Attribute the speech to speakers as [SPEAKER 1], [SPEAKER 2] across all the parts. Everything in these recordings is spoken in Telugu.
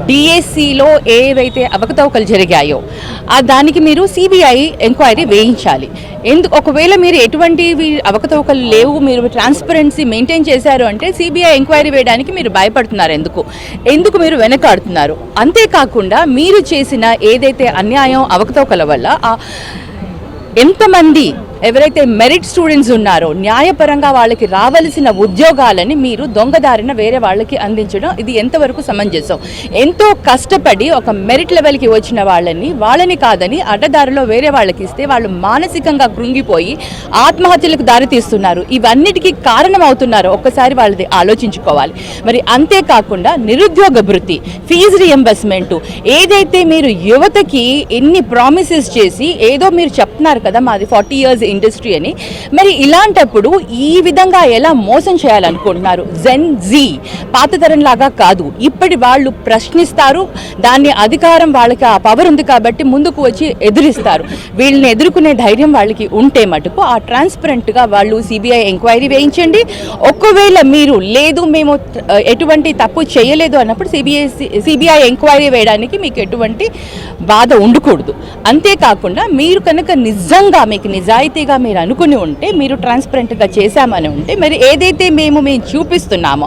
[SPEAKER 1] డిఎస్సిలో ఏవైతే అవకతవకలు జరిగాయో దానికి మీరు సిబిఐ ఎంక్వైరీ వేయించాలి. ఒకవేళ మీరు ఎటువంటి అవకతవకలు లేవు, మీరు ట్రాన్స్పరెన్సీ మెయింటైన్ చేశారు అంటే సిబిఐ ఎంక్వైరీ వేయడానికి మీరు భయపడుతున్నారు. ఎందుకు మీరు వెనకాడుతున్నారు? అంతేకాకుండా మీరు చేసిన ఏదైతే అన్యాయం అవకతవకల వల్ల ఎంతమంది ఎవరైతే మెరిట్ స్టూడెంట్స్ ఉన్నారో న్యాయపరంగా వాళ్ళకి రావాల్సిన ఉద్యోగాలని మీరు దొంగదారిన వేరే వాళ్ళకి అందించడం ఇది ఎంతవరకు సమంజసం? ఎంతో కష్టపడి ఒక మెరిట్ లెవెల్కి వచ్చిన వాళ్ళని కాదని అడ్డదారిలో వేరే వాళ్ళకి ఇస్తే వాళ్ళు మానసికంగా కృంగిపోయి ఆత్మహత్యలకు దారితీస్తున్నారు. ఇవన్నిటికీ కారణం అవుతున్నారు. ఒక్కసారి వాళ్ళది ఆలోచించుకోవాలి. మరి అంతేకాకుండా నిరుద్యోగ భృతి, ఫీజు రియంబర్స్మెంటు, ఏదైతే మీరు యువతకి ఎన్ని ప్రామిసెస్ చేసి ఏదో మీరు చెప్తున్నారు కదా మాది 40 years ఇండస్ట్రీ అని, మరి ఇలాంటప్పుడు ఈ విధంగా ఎలా మోసం చేయాలనుకుంటున్నారు? జెన్ జీ పాత తరం లాగా కాదు, ఇప్పటి వాళ్ళు ప్రశ్నిస్తారు, దాన్ని అధికారం వాళ్ళకి ఆ పవర్ ఉంది కాబట్టి ముందుకు వచ్చి ఎదురిస్తారు. వీళ్ళని ఎదుర్కొనే ధైర్యం వాళ్ళకి ఉంటే మటుకు ఆ ట్రాన్స్పరెంట్గా వాళ్ళు సిబిఐ ఎంక్వైరీ వేయించండి. ఒకవేళ మీరు లేదు మేము ఎటువంటి తప్పు చేయలేదు అన్నప్పుడు సిబిఐ ఎంక్వైరీ వేయడానికి మీకు ఎటువంటి బాధ ఉండకూడదు. అంతేకాకుండా మీరు కనుక నిజంగా మీకు నిజాయితీగా మీరు అనుకుని ఉంటే, మీరు ట్రాన్స్పరెంట్గా చేశామని ఉంటే, మరి ఏదైతే మేము చూపిస్తున్నామో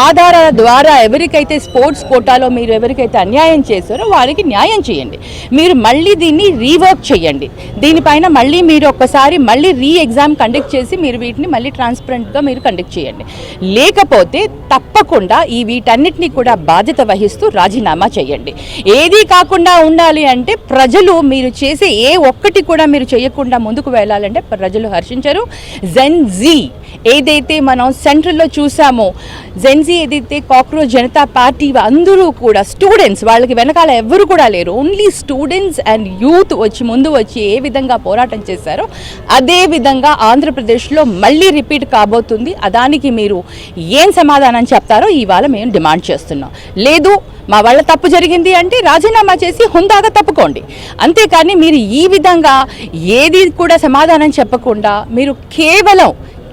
[SPEAKER 1] ఆధారాల ద్వారా ఎవరికైతే స్పోర్ట్స్ కోటాలో మీరు ఎవరికైతే అన్యాయం చేశారో వారికి న్యాయం చేయండి. మీరు మళ్ళీ దీన్ని రీవర్క్ చేయండి. దీనిపైన మళ్ళీ మీరు ఒక్కసారి మళ్ళీ ఎగ్జామ్ కండక్ట్ చేసి మీరు వీటిని మళ్ళీ ట్రాన్స్పరెంట్గా మీరు కండక్ట్ చేయండి. లేకపోతే తప్పకుండా వీటన్నిటినీ కూడా బాధ్యత వహిస్తూ రాజీనామా చేయండి. ఏదీ కాకుండా ఉండాలి అంటే ప్రజలు మీరు చేసే ఏ ఒక్కటి కూడా మీరు చేయకుండా ముందుకు వెళ్ళాలంటే ప్రజలు హర్షించరు. జెన్ జీ ఏదైతే మనం సెంట్రల్లో చూసామో, జెన్ జీ ఏదైతే కాక్రోచ్ జనతా పార్టీ అందరూ కూడా స్టూడెంట్స్, వాళ్ళకి వెనకాల ఎవరు కూడా లేరు, ఓన్లీ స్టూడెంట్స్ అండ్ యూత్ ముందు వచ్చి ఏ విధంగా పోరాటం చేశారో అదే విధంగా ఆంధ్రప్రదేశ్లో మళ్ళీ రిపీట్ కాబోతుంది. దానికి మీరు ఏం సమాధానం చెప్తారో ఇవాళ మేము డిమాండ్ చేస్తున్నాం. లేదు మా వాళ్ళ తప్పు జరిగింది అంటే రాజీనామా చేసి హుందాగా తప్పుకోండి. అంతేకాని మీరు ఈ విధంగా ఏది కూడా సమాధానం చెప్పకుండా మీరు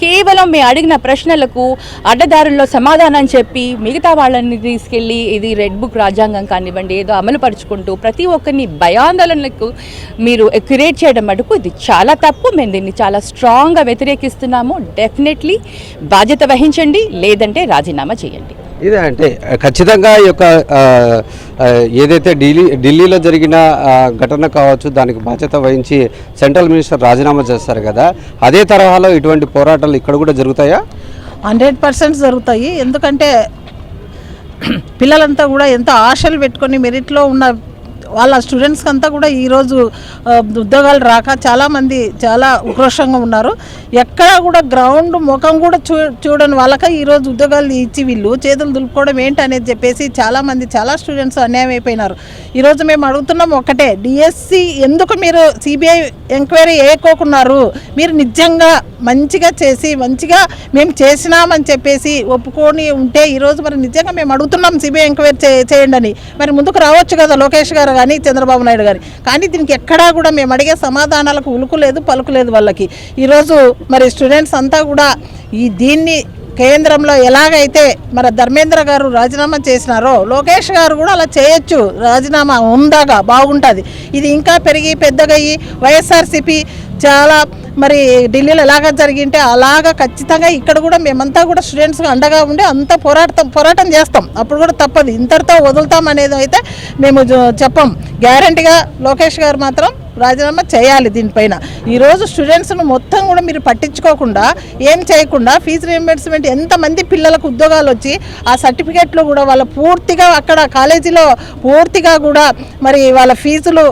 [SPEAKER 1] కేవలం మీ అడిగిన ప్రశ్నలకు అడ్డదారుల్లో సమాధానం చెప్పి మిగతా వాళ్ళని తీసుకెళ్ళి ఇది రెడ్ బుక్ రాజ్యాంగం కానివ్వండి ఏదో అమలుపరుచుకుంటూ ప్రతి ఒక్కరిని భయాందోళనలకు మీరు క్రియేట్ చేయడం మటుకు ఇది చాలా తప్పు. మేము దీన్ని చాలా స్ట్రాంగ్గా వ్యతిరేకిస్తున్నాము. డెఫినెట్లీ బాధ్యత వహించండి, లేదంటే రాజీనామా చేయండి.
[SPEAKER 2] ఇదే అంటే ఖచ్చితంగా ఈ యొక్క ఏదైతే ఢిల్లీలో జరిగిన ఘటన కావచ్చు దానికి బాధ్యత వహించి సెంట్రల్ మినిస్టర్ రాజీనామా చేస్తారు కదా, అదే తరహాలో ఇటువంటి పోరాటాలు ఇక్కడ కూడా జరుగుతాయా?
[SPEAKER 3] 100% జరుగుతాయి. ఎందుకంటే పిల్లలంతా కూడా ఎంత ఆశలు పెట్టుకొని మెరిట్లో ఉన్న వాళ్ళ స్టూడెంట్స్కి అంతా కూడా ఈరోజు ఉద్యోగాలు రాక చాలామంది చాలా ఉక్రోషంగా ఉన్నారు. ఎక్కడ కూడా గ్రౌండ్ ముఖం కూడా చూడని వాళ్ళకి ఈరోజు ఉద్యోగాలు ఇచ్చి వీళ్ళు చేతులు దులుపుకోవడం ఏంటనేది చెప్పేసి చాలామంది చాలా స్టూడెంట్స్ అన్యాయం అయిపోయినారు. ఈరోజు మేము అడుగుతున్నాం ఒకటే, డిఎస్సి ఎందుకు మీరు సిబిఐ ఎంక్వైరీ వేయకోకున్నారు? మీరు నిజంగా మంచిగా చేసి మంచిగా మేము చేసినామని చెప్పేసి ఒప్పుకొని ఉంటే ఈరోజు మరి నిజంగా మేము అడుగుతున్నాం సిబిఐ ఎంక్వైరీ చేయండి అని. మరి ముందుకు రావచ్చు కదా లోకేష్ గారు కానీ చంద్రబాబు నాయుడు గారి. కానీ దీనికి ఎక్కడా కూడా మేము అడిగే సమాధానాలకు ఉలుకు లేదు పలుకు లేదు వాళ్ళకి. ఈరోజు మరి స్టూడెంట్స్ అంతా కూడా దీన్ని కేంద్రంలో ఎలాగైతే మన ధర్మేంద్ర గారు రాజీనామా చేసినారో లోకేష్ గారు కూడా అలా చేయొచ్చు. రాజీనామా ఉందాగా బాగుంటుంది. ఇది ఇంకా పెరిగి పెద్దగయ్యి వైఎస్ఆర్సీపీ చాలా మరి ఢిల్లీలో ఎలాగ జరిగింటే అలాగా ఖచ్చితంగా ఇక్కడ కూడా మేమంతా కూడా స్టూడెంట్స్గా అండగా ఉండి అంతా పోరాటం చేస్తాం. అప్పుడు కూడా తప్పదు, ఇంతటితో వదులుతాం అనేది అయితే మేము చెప్పం. గ్యారంటీగా లోకేష్ గారు మాత్రం రాజీనామా చేయాలి దీనిపైన. ఈరోజు స్టూడెంట్స్ను మొత్తం కూడా మీరు పట్టించుకోకుండా ఏం చేయకుండా ఫీజు రియంబర్స్మెంట్ ఎంతమంది పిల్లలకు ఉద్యోగాలు వచ్చి ఆ సర్టిఫికేట్లు కూడా వాళ్ళ పూర్తిగా అక్కడ కాలేజీలో పూర్తిగా కూడా మరి వాళ్ళ ఫీజులు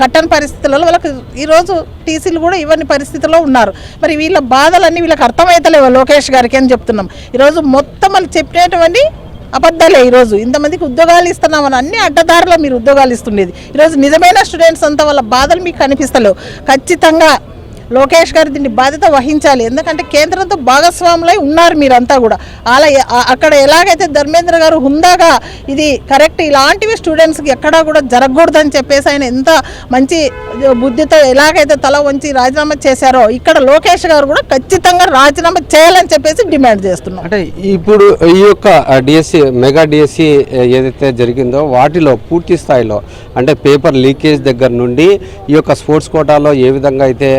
[SPEAKER 3] కట్టని పరిస్థితులలో వాళ్ళకి ఈరోజు టీసీలు కూడా ఇవ్వని పరిస్థితిలో ఉన్నారు. మరి వీళ్ళ బాధలన్నీ వీళ్ళకి అర్థమవుతలేవు లోకేష్ గారికి అని చెప్తున్నాం. ఈరోజు మొత్తం వాళ్ళు చెప్పినటువంటి అబద్ధాలే. ఈరోజు ఇంతమందికి ఉద్యోగాలు ఇస్తున్నామని అన్ని అడ్డదారులో మీరు ఉద్యోగాలు ఇస్తుండేది. ఈరోజు నిజమైన స్టూడెంట్స్ అంతా వాళ్ళ బాధలు మీకు కనిపిస్తలేవు. ఖచ్చితంగా లోకేష్ గారు దీన్ని బాధ్యత వహించాలి. ఎందుకంటే కేంద్రంతో భాగస్వాములై ఉన్నారు మీరంతా కూడా. అలా అక్కడ ఎలాగైతే ధర్మేంద్ర గారు హుందాగా ఇది కరెక్ట్, ఇలాంటివి స్టూడెంట్స్కి ఎక్కడా కూడా జరగకూడదని చెప్పేసి ఆయన ఎంత మంచి బుద్ధితో ఎలాగైతే తల వంచి రాజీనామా చేశారో, ఇక్కడ లోకేష్ గారు కూడా ఖచ్చితంగా రాజీనామా చేయాలని చెప్పేసి డిమాండ్ చేస్తున్నాం.
[SPEAKER 2] అంటే ఇప్పుడు ఈ యొక్క డిఎస్సి మెగా డిఎస్సి ఏదైతే జరిగిందో వాటిలో పూర్తి స్థాయిలో అంటే పేపర్ లీకేజ్ దగ్గర నుండి ఈ యొక్క స్పోర్ట్స్ కోటాలో ఏ విధంగా అయితే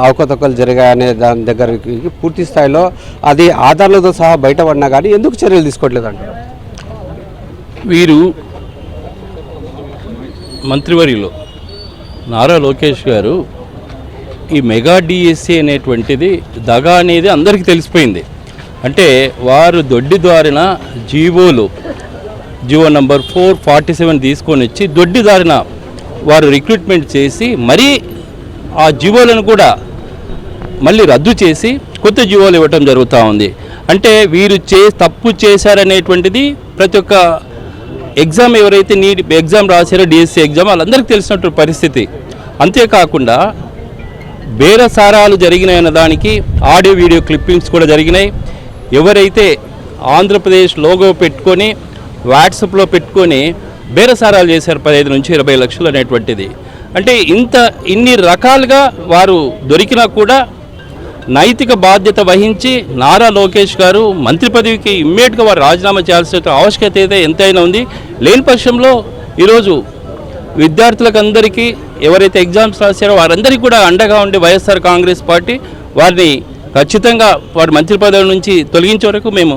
[SPEAKER 2] అవకతవకలు జరిగాయనే దాని దగ్గరికి పూర్తి స్థాయిలో అది ఆధారాలతో సహా బయటపడినా కానీ ఎందుకు చర్యలు తీసుకోవట్లేదు అంటారు?
[SPEAKER 4] వీరు మంత్రివర్యులు నారా లోకేష్ గారు ఈ మెగా డిఎస్సి అనేటువంటిది దగా అనేది అందరికీ తెలిసిపోయింది. అంటే వారు దొడ్డి దారిన జీవో నంబర్ 447 తీసుకొని వచ్చి దొడ్డి దారిన వారు రిక్రూట్మెంట్ చేసి మరీ ఆ జీవోలను కూడా మళ్ళీ రద్దు చేసి కొత్త జీవోలు ఇవ్వటం జరుగుతూ ఉంది. అంటే వీరు తప్పు చేశారనేటువంటిది ప్రతి ఒక్క ఎగ్జామ్ ఎవరైతే ఎగ్జామ్ రాశారో డిఎస్సి ఎగ్జామ్ వాళ్ళందరికీ తెలిసినటువంటి పరిస్థితి. అంతేకాకుండా బేరసారాలు జరిగినాయన్న దానికి ఆడియో వీడియో క్లిప్పింగ్స్ కూడా జరిగినాయి. ఎవరైతే ఆంధ్రప్రదేశ్ లోగో పెట్టుకొని వాట్సాప్లో పెట్టుకొని బేరసారాలు చేశారు 15 నుంచి 20 లక్షలు అనేటువంటిది. అంటే ఇన్ని రకాలుగా వారు దొరికినా కూడా నైతిక బాధ్యత వహించి నారా లోకేష్ గారు మంత్రి పదవికి ఇమ్మీడియట్గా వారు రాజీనామా చేయాల్సిన ఆవశ్యకత అయితే ఎంతైనా ఉంది. లేని పక్షంలో ఈరోజు విద్యార్థులకు అందరికీ ఎవరైతే ఎగ్జామ్స్ రాశారో వారందరికీ కూడా అండగా ఉండి వైఎస్ఆర్ కాంగ్రెస్ పార్టీ వారిని ఖచ్చితంగా వారి మంత్రి పదవి నుంచి తొలగించే వరకు మేము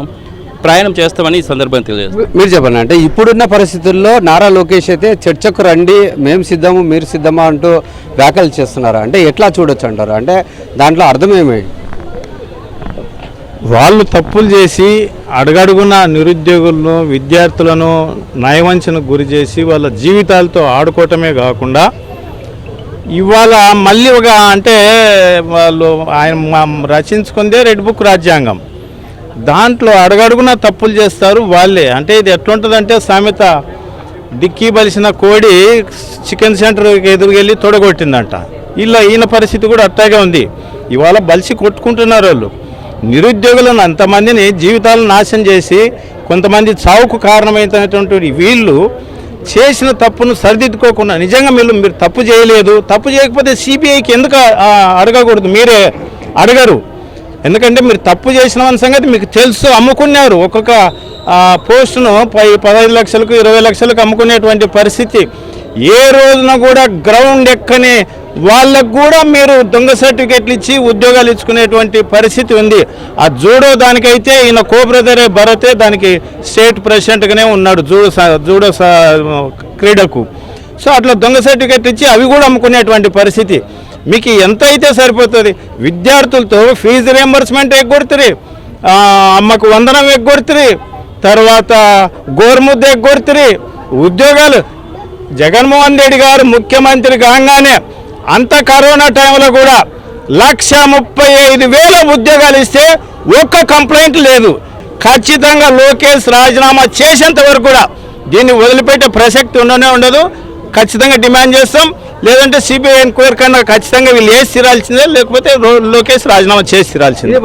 [SPEAKER 4] ప్రయాణం చేస్తామని ఈ సందర్భంగా తెలియజేస్తాం.
[SPEAKER 2] మీరు చెప్పండి, అంటే ఇప్పుడున్న పరిస్థితుల్లో నారా లోకేష్ అయితే చర్చకు రండి, మేము సిద్ధము మీరు సిద్ధమా అంటూ వ్యాఖ్యలు చేస్తున్నారు. అంటే ఎట్లా చూడొచ్చు అంటారు? అంటే దాంట్లో అర్థం ఏమి?
[SPEAKER 5] వాళ్ళు తప్పులు చేసి అడుగడుగున నిరుద్యోగులను విద్యార్థులను నయవంచనకు గురి చేసి వాళ్ళ జీవితాలతో ఆడుకోవటమే కాకుండా ఇవాళ మళ్ళీ అంటే వాళ్ళు ఆయన రచించుకుందే రెడ్ బుక్ రాజ్యాంగం, దాంట్లో అడుగడుగున తప్పులు చేస్తారు వాళ్ళే. అంటే ఇది ఎట్లుంటుందంటే సామెత, డిక్కీ బలిసిన కోడి చికెన్ సెంటర్కి ఎదురుకెళ్ళి తొడగొట్టిందంట. ఈయన పరిస్థితి కూడా అట్టాగే ఉంది. ఇవాళ బలిసి కొట్టుకుంటున్నారు వాళ్ళు. నిరుద్యోగులను అంతమందిని జీవితాలను నాశనం చేసి కొంతమంది చావుకు కారణమైనటువంటి వీళ్ళు చేసిన తప్పును సరిదిద్దుకోకుండా నిజంగా మీరు తప్పు చేయలేదు, తప్పు చేయకపోతే సిబిఐకి ఎందుకు అడగకూడదు? మీరే అడగరు. ఎందుకంటే మీరు తప్పు చేసిన సంగతి మీకు తెలుసు. అమ్ముకున్నారు ఒక్కొక్క పోస్టును 15 లక్షలకు 20 లక్షలకు అమ్ముకునేటువంటి పరిస్థితి. ఏ రోజున కూడా గ్రౌండ్ ఎక్కని వాళ్ళకు కూడా మీరు దొంగ సర్టిఫికెట్లు ఇచ్చి ఉద్యోగాలు ఇచ్చుకునేటువంటి పరిస్థితి ఉంది. ఆ జూడో దానికైతే ఈయన కోబ్రదరే భరతే దానికి స్టేట్ ప్రెసిడెంట్గానే ఉన్నాడు జూడో క్రీడకు. సో అట్లా దొంగ సర్టిఫికెట్ ఇచ్చి అవి కూడా అమ్ముకునేటువంటి పరిస్థితి. మీకు ఎంత అయితే సరిపోతుంది? విద్యార్థులతో ఫీజు రియంబర్స్మెంట్ ఎగ్గొడుతుంది, అమ్మకు వందనం ఎగ్గొడుతుంది, తర్వాత గోరుముద్ద ఎగ్గొడుతుంది. ఉద్యోగాలు జగన్మోహన్ రెడ్డి గారు ముఖ్యమంత్రి కాగానే అంత కరోనా టైంలో కూడా 135,000 ఉద్యోగాలు ఇస్తే ఒక్క కంప్లైంట్ లేదు. ఖచ్చితంగా లోకేష్ రాజీనామా చేసేంత వరకు కూడా దీన్ని వదిలిపెట్టే ప్రసక్తి ఉండదు. ఖచ్చితంగా డిమాండ్ చేస్తాం. లేదంటే సిబిఐ ఎంక్వైరీ కన్నా ఖచ్చితంగా వీళ్ళు వేసి తీరాల్సిందే, లేకపోతే లోకేష్ రాజీనామా చేసి తీరాల్సిందే.